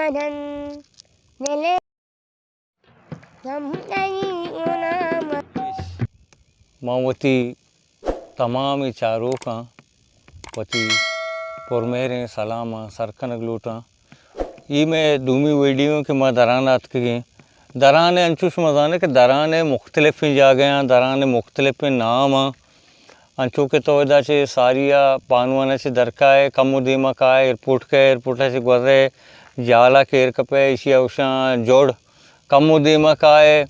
बदन मिले हम नहीं उना मावती तमाम चारों का पति पुरमेरे सलामा सरकन ग्लूटा ये मैं दूमी वीडियो के माँ दरान आत के दरान अंचुश मजाने के दरान मुख्तलिफ जा गए दरान मुख्तलिफ नाम अंचू के तो इधर सारिया पानवाना से दरका है कमुदीमा का एयरपोर्ट से गुजरे जाला केर कपे इसी अवशा जोड़ कमुदीमा का है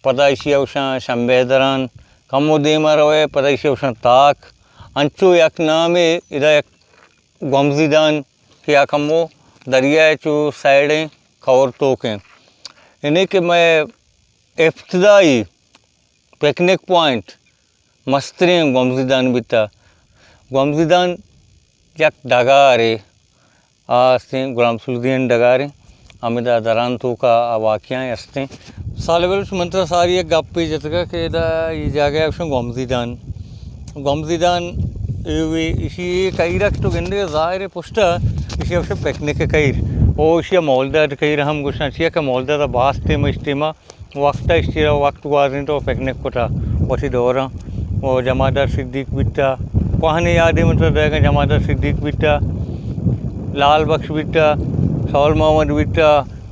पता इसी अवशा शंबे दरान कमुदीमा रोए पता इसी अवशा ताक अंचू एक नाम है इधर एक गमजीदान क्या कमो दरिया चू साइडें खौर टोकें इन्हीं के मैं इब्तदाई पिकनिक पॉइंट मस्तरीन गमजीदान बिता गमजीदान जक डगारे आस्ते गुलामसुलदीन डगारे अमिदा दरान तो का वाक़ियाँ अस्ते साल वेल मंत्र सारी एक गप्पी जतका के ये जगह है गमजीदान इसी कई रख तो गिंदे ज़ाहिर पुष्टा इसी अवश्य पिकनिक कई ओ इसी मौलदार कई हम गुस्सा चाहिए कि मौलदार बास टेम इस्तेमा वक्त इस्तेरा वक्त वाजन तो पिकनिक कोटा वसी दौरा वो जमादार सिद्दीक बिट्टा कहानी याद है मतलब रहेगा जमादार सिद्दीक बिट्टा लाल बख्श बिट्टा सौल मोहम्मद बिट्टा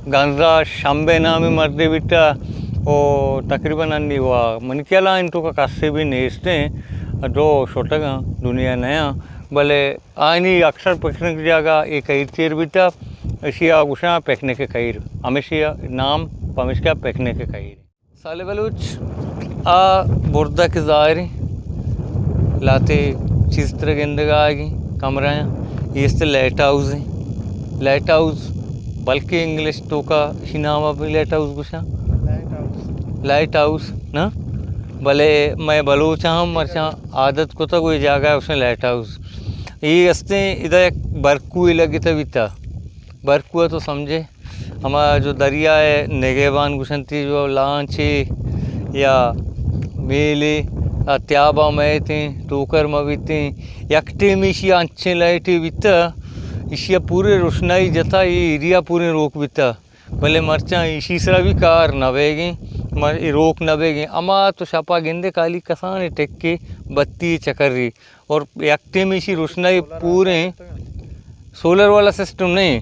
गंजा शंबे नामी मर्दे बिट्टा ओ तकरीबन अन्नी हुआ मन क्या ला इनको का कस्से भी नेस्ते जो छोटा दुनिया नया भले आनी अक्सर पिकनिक जागा एक कई चेर बिट्टा एशिया गुशा पिकनिक कईर हमेशा नाम हमेशा पिकनिक कईर साले बलूच आ बुर्दा के ज़ाहिर लाते चीज़ तरह गेंदगा आएगी कमरा ये इस लाइट हाउस है लाइट हाउस बल्कि इंग्लिश तो का ही नाम भी लाइट हाउस गुशा लाइट हाउस ना भले मैं बलूचा हम मरचा आदत को तो कोई जगह है उसमें लाइट हाउस ये हंसते इधर एक बरकू लगी तभी था बरकुआ तो समझे हमारा जो दरिया है नेगेबान गुशंती जो लांची या मेले त्याबा में थे टोकर मवीते यकटे में इसी अच्छे लाइट बिता इसी पूरे रोशनाई जता ये एरिया पूरे रोक बिता भले मरचा इसी सरा भी कार नवेगी मर रोक नवेगी अमा तो छपा गेंदे काली कसान टेक के बत्ती चकर रही और यकटे में इसी रोशनाई पूरे सोलर वाला सिस्टम नहीं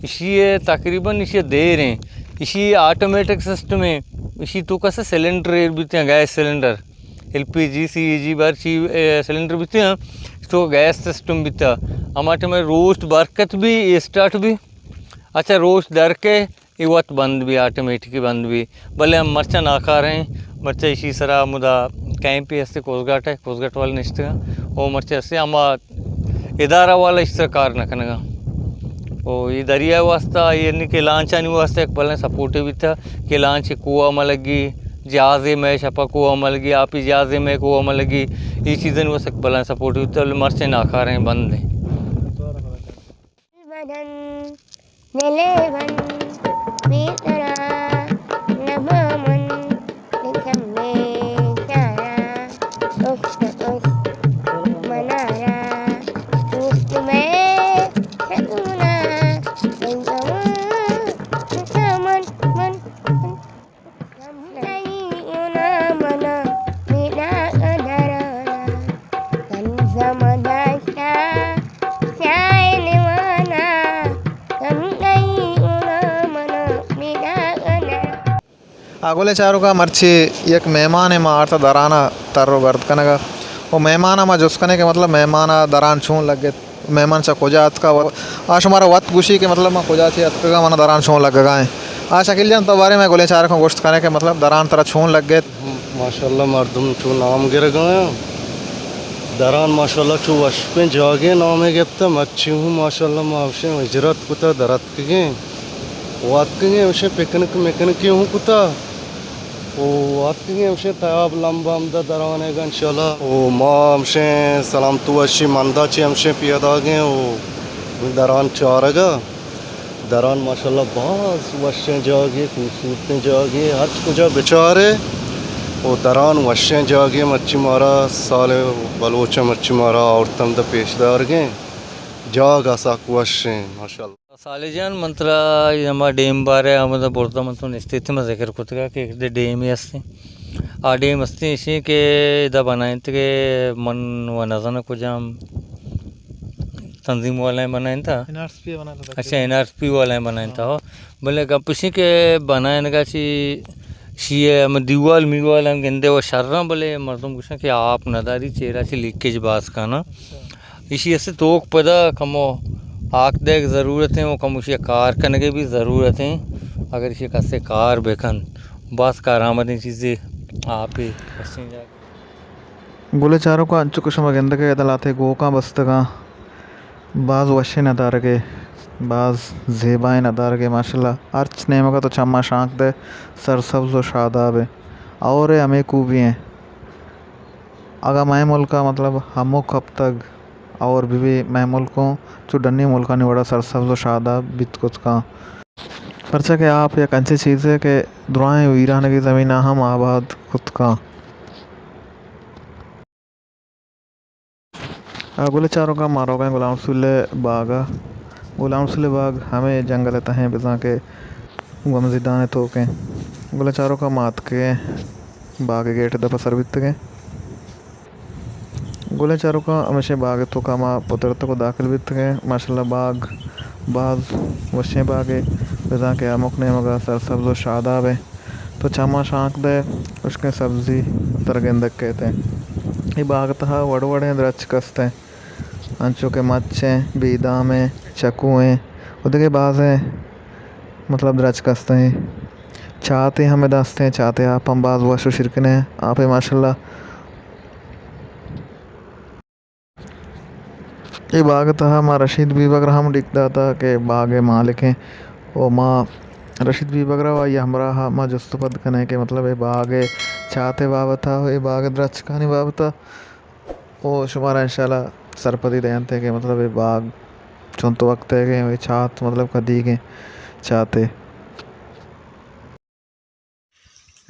इसी तकरीबन इसी दे रहे हैं इसी ऑटोमेटिक सिस्टम है इसी तो कैसे सिलेंडर बीते हैं गैस सिलेंडर LPG CNG बार सिलेंडर बीते हैं तो गैस सिस्टम बीता हमारे में रोस्ट बरकत भी स्टार्ट भी अच्छा रोस्ट दर के इवत बंद भी ऑटोमेटिक बंद भी भले हम मर्चा ना खा रहे हैं मर्चा इसी सरा मुदा कहीं पे ऐसे कोसगाट है कोसगाट वाले निश्चित वो मर्चा ऐसे हम इदारा वाला इस तरह कार न करने ओ ये दरिया वास्ता ये के लांचा नहीं वास्ता एक पहले सपोर्टिव भी था कि लांच कुआ में लगी जहाज़े में छपा कुआ में लगी आप ही जहाज़े में कुआ में लगी ये चीज़ें वो सब पहले सपोर्टिव था मर्चे ना खा रहे हैं बंद है आगोले चारों का मर्ची एक मेहमान है मारता दराना तर्रो गर्द कनगा वो मेहमान मा जुस्कने के मतलब मेहमान दरान छून लग गए मेहमान से खोजात का आज हमारा वत गुशी के मतलब मैं खोजा थी का मना दरान छून लग गए आज शकील जान तो बारे में गोले चारों को गोश्त करने के मतलब दरान तरह छून लग गए माशाल्लाह मर्दम छू नाम गिर गए दरान माशाल्लाह छू वश पे जागे नाम है गिरता मच्छी हूँ माशाल्लाह मावशे हिजरत कुता दरत के वात के उसे पिकनिक मेकनिक हूँ कुता ओ आती हमसे तयाब लंबा हमदा दराने का इंशाल्लाह ओ माँ हमसे सलाम तो अच्छी मंदा ची हमसे पियादा गए ओ दरान चारेगा दरान माशाल्लाह बहुत वशें जागे खूबसूरतें जागे हर कुछ बेचारे ओ दरान वशें जागे मच्छी मारा साले बलोचा मच्छी मारा और तम द पेशदार गए जाग आसा वशें माशाल्लाह सालेजान मंत्रा यमा डेम बारे आमदा बोलता मंतो स्थिति में जिक्र कुतगा कि एक डेम असते आ डेम असते इसी के इदा बनाएं के मन व नजन को जाम तंजीम वाले बनाएं था एनआरसी बना था। अच्छा एनआरपी वाले बनाएं था बोले कपिसी के बनाएं का ची शीए हम दीवाल मीवाल हम गेंदे वो शर्रा बोले मर्दों कुछ कि आप नदारी चेहरा से लीकेज बास का ना इसी ऐसे तोक पदा कमो आँख देख ज़रूरत है वो कम उसे कार करने की भी ज़रूरत है अगर इसे कैसे कार बेखन बस कारआमदी चीज़ें आप ही गुले चारों का अंचु कुछ मगंद के दलाते गोका बस्तगा बाज वशे नदार के बाज ज़ेबाएं नदार के माशाल्लाह अर्च नेम का तो चम्मा शांक दे सरसब्ज़ व शादाब है और हमें खूबी हैं अगर मैं मुल्का मतलब हमो कब तक और भी मैं मुल्कों जो डन्नी मुल्का नहीं बड़ा सरसब्ज़ व शादाब बित कुछ का परचा के आप एक अच्छी चीज़ है कि दुआएं वीरान की ज़मीन हम आबाद खुद का गुले चारों का मारो गए गुलाम रसूल बाग हमें जंगल तहें बिजा के गमजिदान तो के गुले चारों का मात के बाग गेट दफा सरबित के गुले चारों का हमेशा बाग तो का माँ पुत्र को दाखिल बित के माशाल्लाह बाग बाज वशे बागे बिजा के अमुक ने मगा सरसब्ज़ व शादाब है तो चमा शांक दे उसके सब्ज़ी तरगंदक कहते हैं ये बाग तहा वड़ वड़े द्रच कसते हैं अंचों के मच्छे बीदाम है चक्कू हैं उधर के बाज है मतलब द्रच कसते हैं चाहते हमें दसते हैं चाहते आप हम बाज वशु शिरकने आप माशाल्लाह ये बाग था माँ रशीद भी बकर हम दिखता था कि बाग मालिक हैं वो माँ रशीद भी बकरा हुआ ये हमरा माँ जस्तुपद कने के मतलब ये बाग चाहते बाबत था ये बाग द्रच कहानी बाबत था वो शुमारा इंशाल्लाह सरपति दयान थे कि मतलब ये बाग चुन तो वक्त है कि चाहत मतलब कदी के चाहते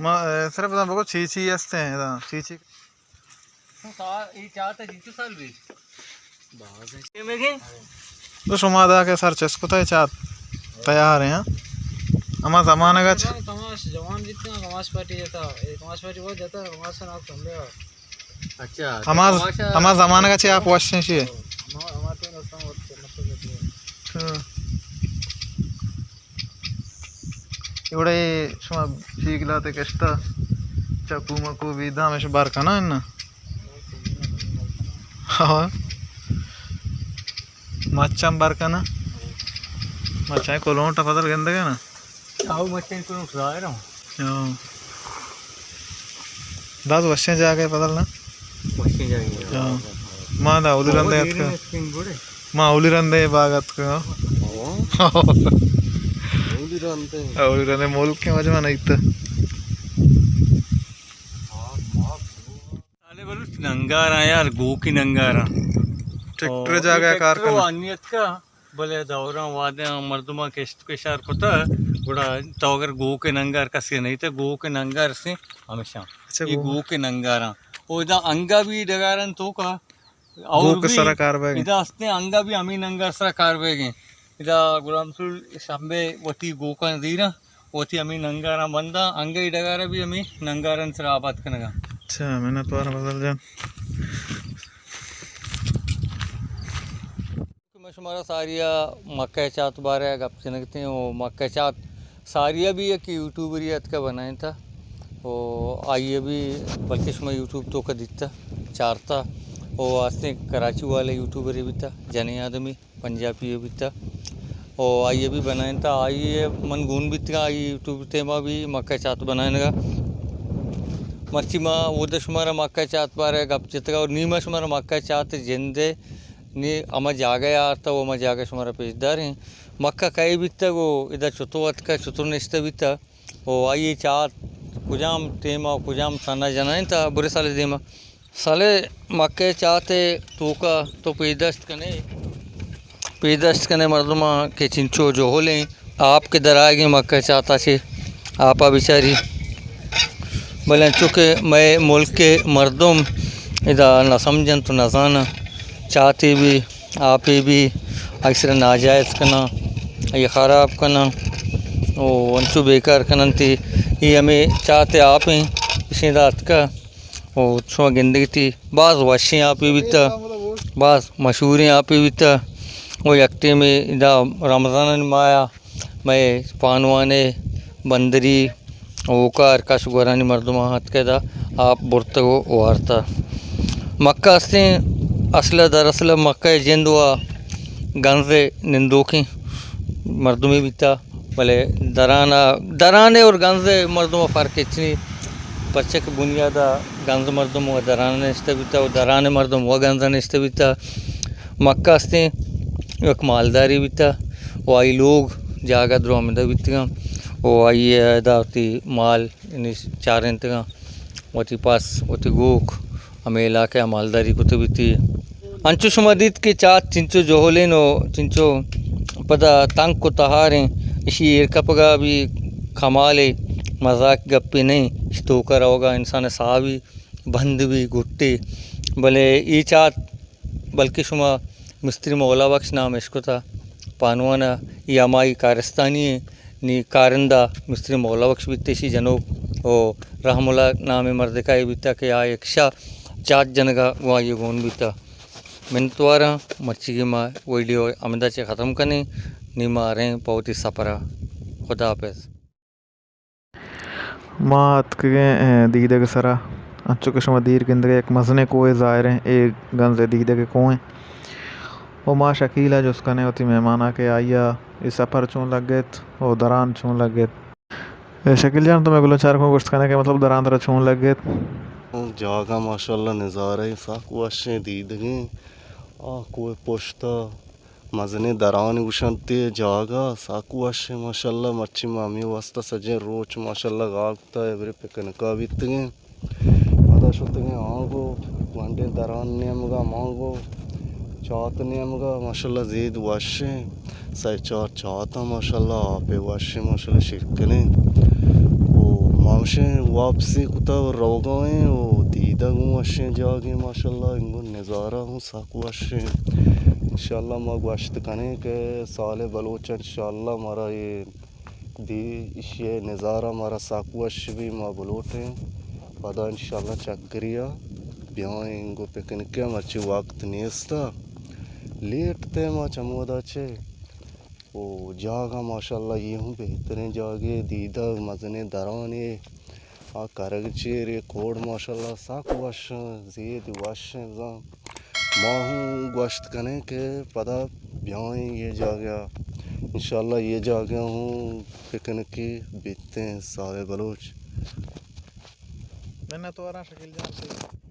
माँ सिर्फ बहुत चीची हंसते हैं चीची ये चाहता जीतो साल भी तो शुमादा के सर चस्को था चाहत तैयार हैं हमारा ज़माना का कमाश जवान जितना कमाश पार्टी जाता है कमाश पार्टी बहुत जाता है कमाश नाम समझे अच्छा हमारा ज़माना का चाहिए आप वॉशिंग चाहिए हमारे तो रास्ता बहुत इवड़े शुमा चीकलाते कष्टा चक्कू मक्कू विधा हमेशा बार का ना इन्ना हाँ मच्छम बार का ना मच्छा कोलों टपदल गंदे का ना आओ मच्छे को उठा रहा हूँ दास वश्य जाके पदल ना मच्छे जाएंगे माँ दा उली रंदे याद का माँ उली रंदे बागत का उली रंदे मोल के मज़े में नहीं था साले बोलो नंगारा यार गो की नंगारा ट्रैक्टर जागा कार का अनियत का बोले दौरा वादे मर्दुमा के शार को था बड़ा तो अगर गो के नंगार का से नहीं था गो के नंगार से हमेशा ये गो के नंगारा और इधर अंगा भी डगारन तो का और भी इधर हंसते अंगा भी अमी नंगार सरा कारबेगे इधर गुलामसुल शंबे वती गो का दीना वती अमी नंगारा बंदा अंगा ही डगारा भी अमी नंगारन सरा आबाद करने का अच्छा मैंने तो बदल जान हमारा सारिया मक्का चात बारे गप चनकते हैं वो मक्का चात सारिया भी एक यूट्यूबरियत का बनाया था वो आइए भी बल्कि मैं यूट्यूब तो का दिखता चारता वो आस्ते कराची वाले यूट्यूबर भी था जने आदमी पंजाबी भी था और आइए भी बनाया था आइए मन गुन भी था आई यूट्यूब तेमा भी मक्का चात बनाने का मर्ची माँ वो दशमारा मक्का चात बारे गप चितगा और नीमा शुमारा मक्का चात जिंदे नी अमा जागे आता वो अमा जागे शुमारा पेशदार हैं मक्का कई बीतता वो इधर चुतुवत का चुतुर निश्ता बीतता वो आइए चात कुजाम तेमा कुजाम साना जनाएं था बुरे साले देमा साले मक्के चाहते तो का तो पेदस्त कने मर्दमा के चिंचो जो हो लें आपके दरागे मक्का चाहता से आपा बिचारी भले चूँकि मैं मुल्क के मर्दों इधर न समझन तो न जाना चाहते भी आप भी अक्सर नाजायज़ करना ये ख़राब करना ओ अंचु बेकार करनती ये हमें चाहते आप हैं इसी रात का ओ छुआ गिंदगी थी बाज़ वाशी आप ही बीता बाज़ मशहूर आप ही बीता वो यकते में इदा रमज़ान माया मैं पानवाने बंदरी ओकार कश गोरानी मर्दमा हाथ के दा आप बुरतगो वार्ता मक्का से असला दरअसल मक्का जिंदवा गंजे निंदोकी मर्दुमी बीता भले दराने और गंजे मर्दुमा फ़र्क इतनी पर्चे की बुनियादा गंज मर्दुम व दराने इस्ते बीता व दराने मर्दुम व गंजन इस्ते बीता मक्का से एक मालदारी बीता वो आई लोग जागा द्रो आमदा बीतगा वो आई दावती माल इन चार इंतगा वती पास वती गोक हमें इलाके मालदारी को तो बीती अंचु शुमादीत के चात चिंचो जोहलेनो चिंचो पदा तंग को तहारें इसी इरकपगा भी कमाले मजाक गप्पे नहीं इस्तोकर होगा इंसान सावी बंद भी गुट्टे भले ये चात बल्कि शुमा मिस्त्री मौला बख्श नाम इसको था पानवाना ये हमारी कारस्तानी है नी कारंदा मिस्त्री मौला बख्श बीते सी जनो ओ रहमुल्ला नाम मर्द का ये बीता के आ एक शाह चात जन का वहाँ ये गोन बीता मैंने द्वारा मच्छी की माँ वीडियो अमदा से ख़त्म करने नीमा आ रहे हैं बहुत ही सपरा खुदा हाफिज़ मात के दीदे के सरा अच्छो के शुमा दीर के एक मजने कोए ज़ाहिर हैं एक गंजे दीदे के कोएं वो माँ शकील है जो उसका ने होती मेहमान आके आइया इस सफ़र चूँ लग गए वो दरान चूँ लग गए शकील जान तो मैं गुलो चार को गुस्त करने के मतलब दरान तरह चूँ लग गए जागा माशाल्लाह नज़ारा ही साक वाशे दीदगे आ कोई पोश्ता मजने दरान गुशंते जागा साक वाशे माशाल्लाह मच्छी मामी वास्ता सजे रोच माशाल्लाह गागता एवरे पिकन का बीतगे पता शुतगे आगो वंडे दरान नेमगा मांगो चात नेमगा माशाल्लाह ज़ीद वाशे सही चार चाता माशाल्लाह आपे वाशे माशाल्लाह शिकने मामशे वापसी कुता रोगाएं वो दीदा हूँ अशे जागे माशाल्लाह इनको नज़ारा हूँ साकू अशे इंशाल्लाह माँ गश्त कने के साले बलोच इंशाल्लाह हमारा ये दी ये नज़ारा हमारा साकू अशे भी माँ बलोटे पता इंशाल्लाह चक्रिया ब्याह इनको पिकनिक के मर्ची वक्त नेस्ता लेट ते माँ चमोदा चे ओ जागा माशाल्लाह ये हूँ बेहतरीन जागे दीदा मजने दराने आ करग चेरे कोड माशाल्लाह साक वाश ज़ीद वाश माँ हूँ गश्त कने के पता ब्याह ये जा गया इंशाल्लाह ये जा गया हूँ पिकनिक की बीतते हैं साले बलोच मैंने तो आ रहा शकील जान